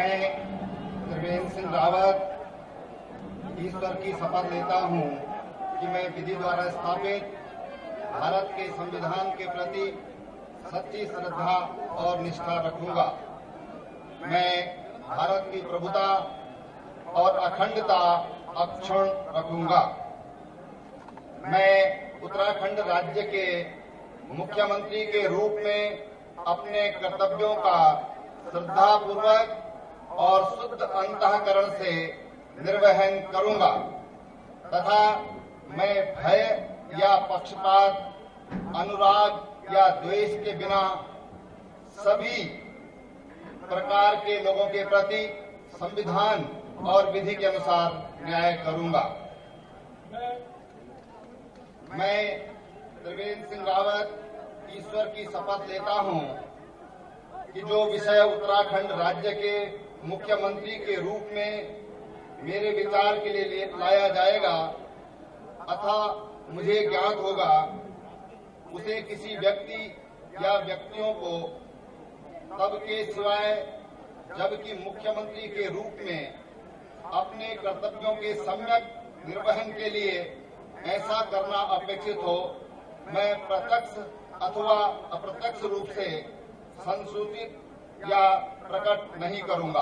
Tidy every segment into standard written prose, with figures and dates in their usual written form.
मैं त्रिवेंद्र सिंह रावत ईश्वर की शपथ लेता हूं कि मैं विधि द्वारा स्थापित भारत के संविधान के प्रति सच्ची श्रद्धा और निष्ठा रखूंगा। मैं भारत की प्रभुता और अखंडता अक्षुण्ण रखूंगा। मैं उत्तराखंड राज्य के मुख्यमंत्री के रूप में अपने कर्तव्यों का श्रद्धापूर्वक और शुद्ध अंतःकरण से निर्वहन करूंगा तथा मैं भय या पक्षपात, अनुराग या द्वेष के बिना सभी प्रकार के लोगों के प्रति संविधान और विधि के अनुसार न्याय करूंगा। मैं त्रिवेंद्र सिंह रावत ईश्वर की शपथ लेता हूं कि जो विषय उत्तराखंड राज्य के मुख्यमंत्री के रूप में मेरे विचार के लिए लाया जाएगा अथवा मुझे ज्ञात होगा, उसे किसी व्यक्ति या व्यक्तियों को तब के सिवाय जबकि मुख्यमंत्री के रूप में अपने कर्तव्यों के सम्यक निर्वहन के लिए ऐसा करना अपेक्षित हो, मैं प्रत्यक्ष अथवा अप्रत्यक्ष रूप से संसूचित या प्रकट नहीं करूंगा।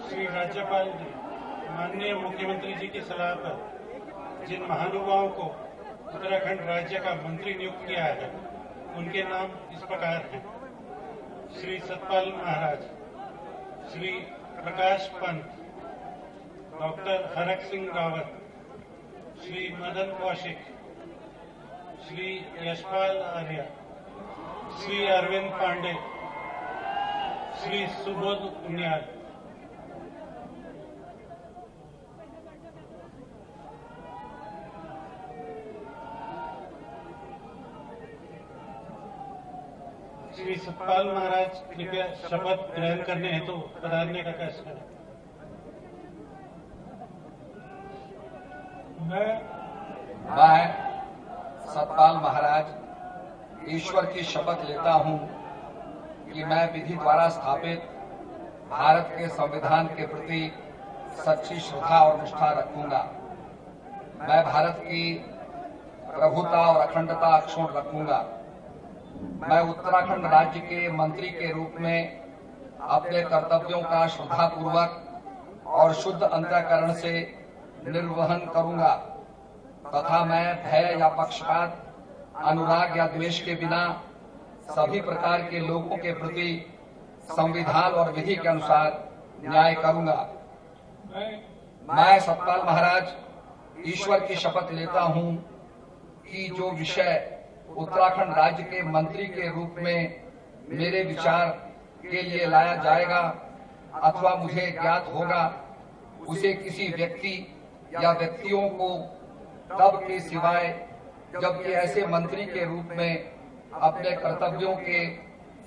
श्री राज्यपाल जी, माननीय मुख्यमंत्री जी की सलाह पर जिन महानुभावों को उत्तराखंड राज्य का मंत्री नियुक्त किया है, उनके नाम इस प्रकार हैं। श्री सतपाल महाराज, श्री प्रकाश पंत, डॉक्टर हरक सिंह रावत, श्री मदन कौशिक, श्री यशपाल आर्य, श्री अरविंद पांडे, श्री सुबोध उनियाल। श्री सतपाल महाराज कृपया शपथ ग्रहण करने हेतु पधारने का कष्ट करें। मैं सतपाल महाराज ईश्वर की शपथ लेता हूं कि मैं विधि द्वारा स्थापित भारत के संविधान के प्रति सच्ची श्रद्धा और निष्ठा रखूंगा। मैं भारत की प्रभुता और अखंडता अक्षुण्ण रखूंगा। मैं उत्तराखंड राज्य के मंत्री के रूप में अपने कर्तव्यों का श्रद्धापूर्वक और शुद्ध अंतःकरण से निर्वहन करूंगा तथा मैं भय या पक्षपात, अनुराग या द्वेष के बिना सभी प्रकार के लोगों के प्रति संविधान और विधि के अनुसार न्याय करूंगा। मैं सतपाल महाराज ईश्वर की शपथ लेता हूं कि जो विषय उत्तराखंड राज्य के मंत्री के रूप में मेरे विचार के लिए लाया जाएगा अथवा मुझे ज्ञात होगा, उसे किसी व्यक्ति या व्यक्तियों को तब के सिवाय जबकि ऐसे मंत्री के रूप में अपने कर्तव्यों के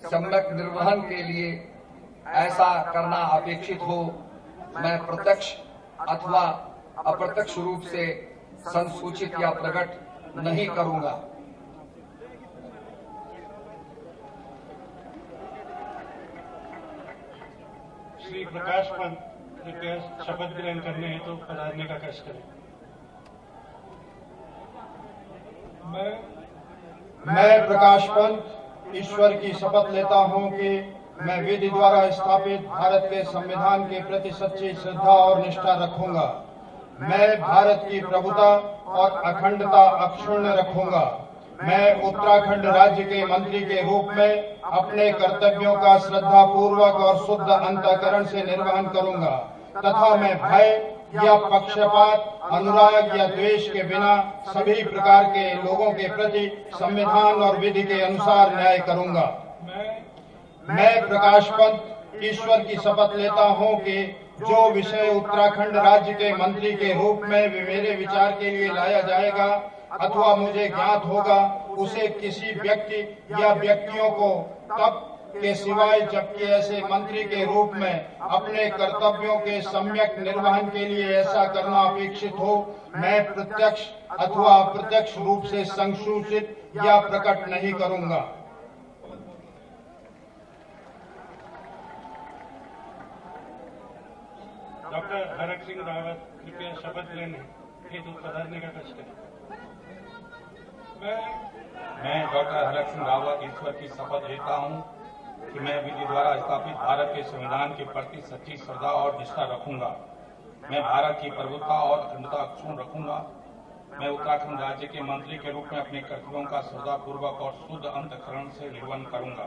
सम्यक निर्वहन के लिए ऐसा करना अपेक्षित हो, मैं प्रत्यक्ष अथवा अप्रत्यक्ष रूप से संसूचित या प्रकट नहीं करूंगा। श्री प्रकाश पंत कृपया शपथ ग्रहण करने हेतु पधारने का कष्ट करें। मैं प्रकाश पंत ईश्वर की शपथ लेता हूं कि मैं विधि द्वारा स्थापित भारत के संविधान के प्रति सच्ची श्रद्धा और निष्ठा रखूंगा। मैं भारत की प्रभुता और अखंडता अक्षुण्ण रखूंगा। मैं उत्तराखंड राज्य के मंत्री के रूप में अपने कर्तव्यों का श्रद्धापूर्वक और शुद्ध अंतःकरण से निर्वहन करूंगा तथा मैं भय या पक्षपात, अनुराग या द्वेष के बिना सभी प्रकार के लोगों के प्रति संविधान और विधि के अनुसार न्याय करूंगा। मैं प्रकाश पंत ईश्वर की शपथ लेता हूं कि जो विषय उत्तराखंड राज्य के मंत्री के रूप में मेरे विचार के लिए लाया जाएगा अथवा मुझे ज्ञात होगा, उसे किसी व्यक्ति या व्यक्तियों को तब के सिवाय, जबकि ऐसे मंत्री के रूप में अपने कर्तव्यों के सम्यक निर्वहन के लिए ऐसा करना अपेक्षित हो, मैं प्रत्यक्ष अथवा अप्रत्यक्ष रूप से संसूचित या प्रकट नहीं करूंगा। डॉक्टर हरक सिंह रावत कृपया शपथ लेने हेतु पधारने का कष्ट करें। मैं डॉक्टर हरक सिंह रावत ईश्वर की शपथ लेता हूं कि मैं विधि द्वारा स्थापित भारत के संविधान के प्रति सच्ची श्रद्धा और निष्ठा रखूंगा। मैं भारत की प्रभुता और अखंडता अक्षुण्ण रखूंगा। मैं उत्तराखंड राज्य के मंत्री के रूप में अपने कर्तव्यों का श्रद्धापूर्वक और शुद्ध अंतःकरण से निर्वहन करूंगा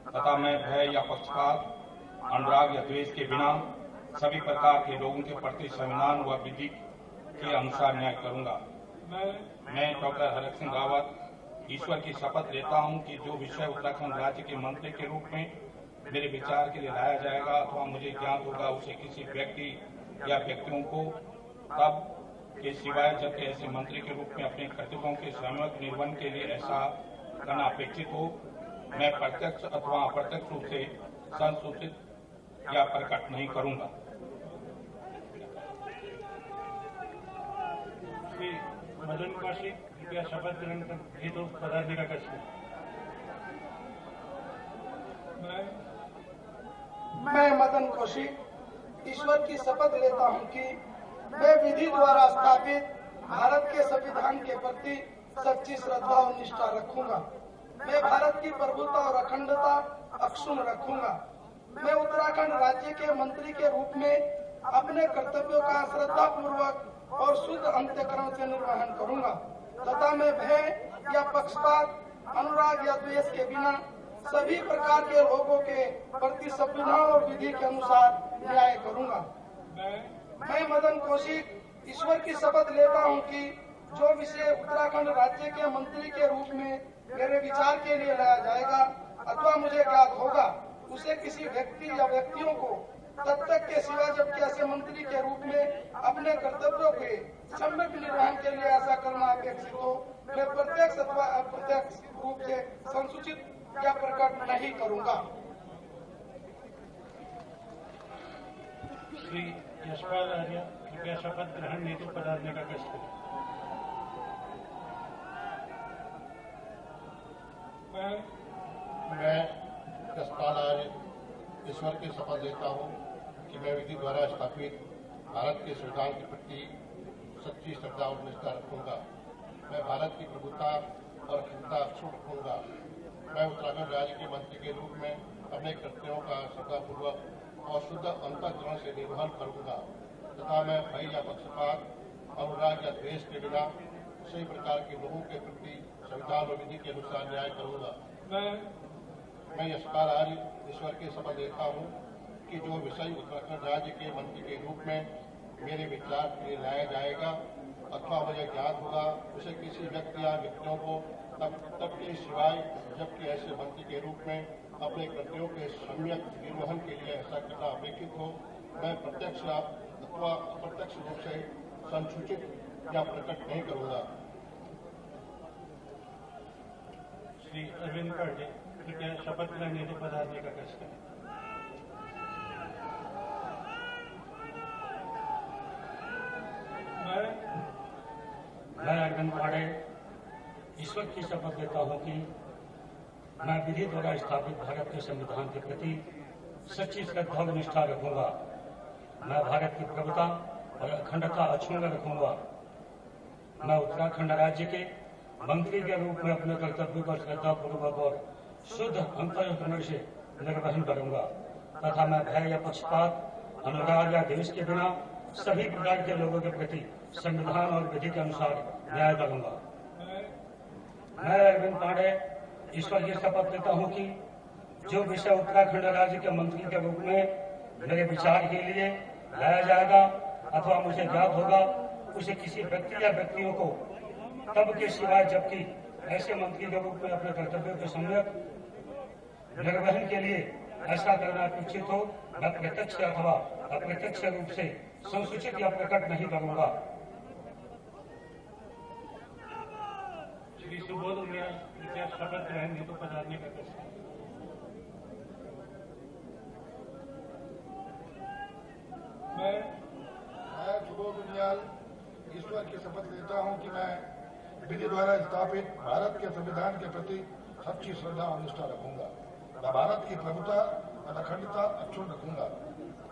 तथा मैं भय या पक्षपात, अनुराग या द्वेष के बिना सभी प्रकार के लोगों के प्रति संविधान व विधि के अनुसार न्याय करूंगा। मैं डॉक्टर हरक सिंह रावत ईश्वर की शपथ लेता हूं कि जो विषय उत्तराखंड राज्य के मंत्री के रूप में मेरे विचार के लिए लाया जाएगा अथवा मुझे ज्ञात होगा, उसे किसी व्यक्ति या व्यक्तियों को तब के सिवाय, जबकि ऐसे मंत्री के रूप में अपने कर्तव्यों के सम्यक निर्वहन के लिए ऐसा करना अपेक्षित हो, मैं प्रत्यक्ष अथवा अप्रत्यक्ष रूप से संसूचित या प्रकट नहीं करूंगा। श्री मदन कौशिक कृपया शपथ ग्रहण कर हेतु पधारने का कष्ट करें। मैं मदन कौशिक ईश्वर की शपथ लेता हूं कि मैं विधि द्वारा स्थापित भारत के संविधान के प्रति सच्ची श्रद्धा और निष्ठा रखूंगा। मैं भारत की प्रभुता और अखंडता अक्षुण्ण रखूंगा। मैं उत्तराखंड राज्य के मंत्री के रूप में अपने कर्तव्यों का श्रद्धा पूर्वक और शुद्ध अंतःकरण से निर्वहन करूंगा तथा मैं भय या पक्षपात, अनुराग या द्वेष के बिना सभी प्रकार के लोगों के प्रति संविधान और विधि के अनुसार न्याय करूंगा। मैं मदन कौशिक ईश्वर की शपथ लेता हूं कि जो विषय उत्तराखंड राज्य के मंत्री के रूप में मेरे विचार के लिए लाया जाएगा अथवा मुझे ज्ञात होगा, उसे किसी व्यक्ति या व्यक्तियों को तब तक के सिवा, जबकि ऐसे मंत्री के रूप में अपने कर्तव्यों के सम्यक निर्वहन के लिए ऐसा करना अपेक्षित हो, मैं प्रत्यक्ष अथवा अप्रत्यक्ष रूप से संसूचित या प्रकट नहीं करूंगा। श्री यशपाल आर्य कृपया शपथ ग्रहण हेतु पधारने का कष्ट करें। मैं यशपाल आर्य ईश्वर की शपथ लेता हूं कि मैं विधि द्वारा स्थापित भारत के संविधान के प्रति सच्ची श्रद्धा और निष्ठा रखूंगा। मैं भारत की प्रभुता और अखंडता अक्षुण्ण रखूंगा। मैं उत्तराखंड राज्य के मंत्री के रूप में अपने कर्तव्यों का श्रद्धापूर्वक और शुद्ध अंतःकरण से निर्वहन करूंगा तथा मैं भय या पक्षपात, अनुराग या द्वेष के बिना सभी प्रकार के लोगों के प्रति संविधान और विधि के अनुसार न्याय करूंगा। मैं यशपाल आर्य ईश्वर की शपथ लेता हूं कि जो विषय उत्तराखंड राज्य के मंत्री के रूप में मेरे विचार के लिए लाया जाएगा अथवा मुझे ज्ञात होगा, उसे किसी व्यक्ति या व्यक्तियों को तब के सिवाय, जबकि ऐसे मंत्री के रूप में अपने कर्तव्यों के सम्यक निर्वहन के लिए ऐसा करना अपेक्षित हो, मैं प्रत्यक्ष अथवा अप्रत्यक्ष रूप से संसूचित या प्रकट नहीं करूंगा। श्री अरविंद पांडे कृपया शपथ ग्रहण हेतु पधारने का कष्ट करें। मैं अरविंद पांडे ईश्वर की शपथ लेता हूं कि मैं विधि द्वारा स्थापित भारत के संविधान के प्रति सच्ची श्रद्धा और निष्ठा रखूंगा। मैं भारत की प्रभुता और अखंडता अक्षुण्ण रखूंगा। मैं उत्तराखंड राज्य के मंत्री के रूप में अपने कर्तव्यों का श्रद्धापूर्वक और शुद्ध अंतःकरण से निर्वहन करूंगा तथा मैं भय या पक्षपात, अनुराग या द्वेष के बिना सभी प्रकार के लोगों के प्रति संविधान और विधि के अनुसार न्याय करूंगा। मैं अरविंद पांडे ईश्वर की शपथ लेता हूं कि जो विषय उत्तराखंड राज्य के मंत्री के रूप में मेरे विचार के लिए लाया जाएगा अथवा मुझे ज्ञात होगा, उसे किसी व्यक्ति या व्यक्तियों को तब के सिवाय, जबकि ऐसे मंत्री के रूप में अपने कर्तव्यों के सम्यक निर्वहन के लिए ऐसा करना अपेक्षित हो, मैं प्रत्यक्ष अथवा अप्रत्यक्ष रूप से संसूचित या प्रकट नहीं करूंगा। श्री सुबोध उनियाल कृपया शपथ ग्रहण हेतु पधारने का कष्ट करें। देता हूं कि मैं विधि द्वारा स्थापित भारत के संविधान के प्रति सच्ची श्रद्धा और निष्ठा रखूंगा। मैं भारत की प्रभुता और अखंडता अक्षुण्ण रखूंगा।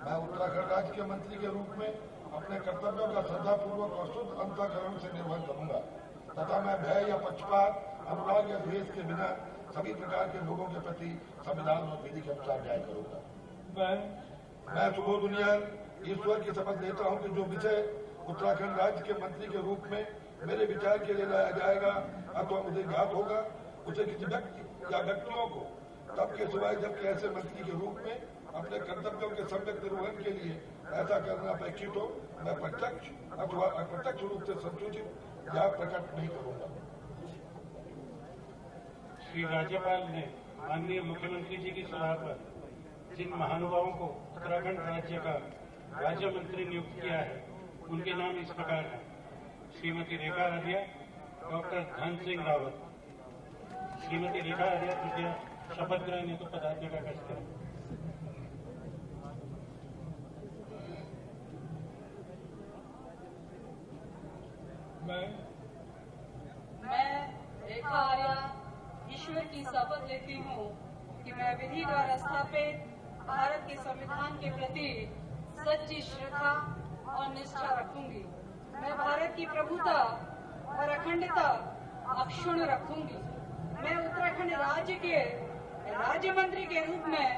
मैं उत्तराखंड राज्य के मंत्री के रूप में अपने कर्तव्यों का श्रद्धापूर्वक और शुद्ध अंतःकरण से निर्वहन करूंगा तथा मैं भय या पक्षपात, अनुराग या द्वेष के बिना सभी प्रकार के लोगों के प्रति संविधान और विधि के अनुसार न्याय करूंगा। मैं सुबोध उनियाल ईश्वर की शपथ लेता हूं कि जो विषय उत्तराखंड राज्य के मंत्री के रूप में मेरे विचार के लिए लाया जाएगा अथवा मुझे ज्ञात होगा, उसे किसी व्यक्ति या व्यक्तियों को तब के सिवाय जबकि ऐसे मंत्री के रूप में अपने कर्तव्यों के सम्यक निर्वहन के लिए ऐसा करना अपेक्षित हो, मैं प्रत्यक्ष अथवा अप्रत्यक्ष रूप से संसूचित या प्रकट नहीं करूंगा। श्री राज्यपाल ने माननीय मुख्यमंत्री जी की सलाह पर जिन महानुभावों को उत्तराखंड राज्य का राज्य मंत्री नियुक्त किया है उनके नाम इस प्रकार हैं: श्रीमती रेखा आर्या, डॉक्टर धन सिंह रावत। श्रीमती रेखा आर्या कृपया शपथ ग्रहण हेतु पदार्थ का कष्ट करें। मैं रेखा आर्या ईश्वर की शपथ लेती हूँ कि मैं विधि द्वारा स्थापित भारत के संविधान के प्रति सच्ची श्रद्धा और निष्ठा रखूंगी। मैं भारत की प्रभुता और अखंडता अक्षुण्ण रखूंगी। मैं उत्तराखंड राज्य के राज्य मंत्री के रूप में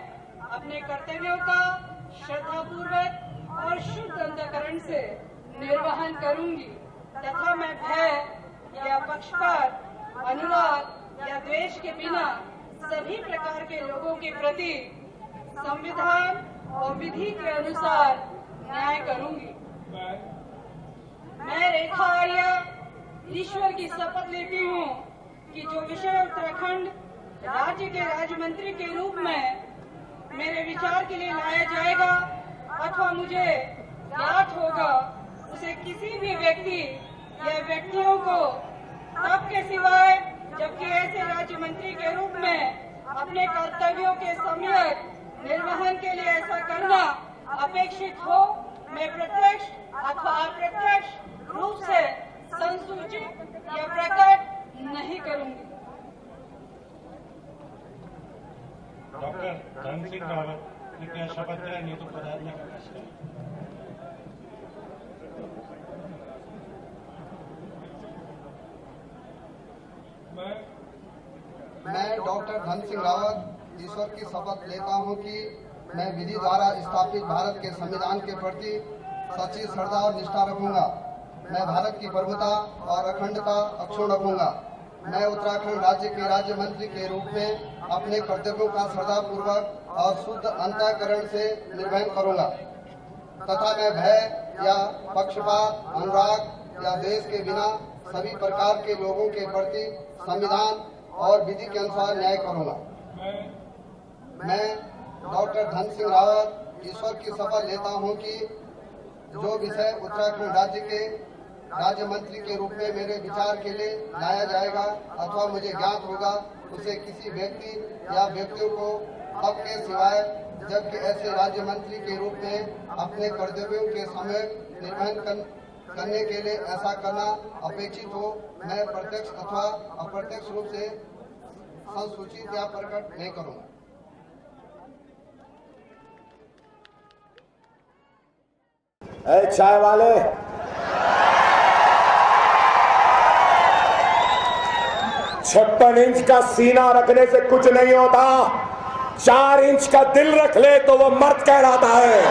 अपने कर्तव्यों का श्रद्धापूर्वक और शुद्ध अंतःकरण से निर्वहन करूंगी तथा मैं भय या पक्षपात, अनुराग या द्वेष के बिना सभी प्रकार के लोगों के प्रति संविधान और विधि के अनुसार न्याय करूंगी। मैं रेखा आर्या ईश्वर की शपथ लेती हूँ कि जो विषय उत्तराखंड राज्य के राज्य मंत्री के रूप में मेरे विचार के लिए लाया जाएगा अथवा मुझे ज्ञात होगा, उसे किसी भी व्यक्ति या व्यक्तियों को तब के सिवाय जबकि ऐसे राज्य मंत्री के रूप में अपने कर्तव्यों के सम्यक निर्वहन के लिए ऐसा करना अपेक्षित हो, मैं प्रत्यक्ष अथवा अप्रत्यक्ष रूप से संसूचित या प्रकट नहीं करूंगी। डॉक्टर धन सिंह रावत कृपया शपथ ग्रहण हेतु पदार्थ का कष्ट करें। मैं डॉक्टर धन सिंह रावत ईश्वर की शपथ लेता हूं कि मैं विधि द्वारा स्थापित भारत के संविधान के प्रति सच्ची श्रद्धा और निष्ठा रखूंगा। मैं भारत की प्रभुता और अखंडता अक्षुण्ण रखूंगा। मैं उत्तराखंड राज्य के राज्य मंत्री के रूप में अपने कर्तव्यों का श्रद्धापूर्वक और शुद्ध अंतःकरण से निर्वहन करूंगा तथा मैं भय या पक्षपात, अनुराग या द्वेष के बिना सभी प्रकार के लोगों के प्रति संविधान और विधि के अनुसार न्याय करूंगा। मैं डॉक्टर धन सिंह रावत ईश्वर की शपथ लेता हूं कि जो विषय उत्तराखंड राज्य के राज्य मंत्री के रूप में मेरे विचार के लिए लाया जाएगा अथवा मुझे ज्ञात होगा, उसे किसी व्यक्ति या व्यक्तियों को तब के सिवाय जबकि ऐसे राज्य मंत्री के रूप में अपने कर्तव्यों के समय निर्वहन करने के लिए ऐसा करना अपेक्षित हो, मैं प्रत्यक्ष अथवा अप्रत्यक्ष रूप से संसूचित या प्रकट नहीं करूंगा। चाय वाले, छप्पन इंच का सीना रखने से कुछ नहीं होता, 4 इंच का दिल रख ले तो वो मर्द कहलाता है।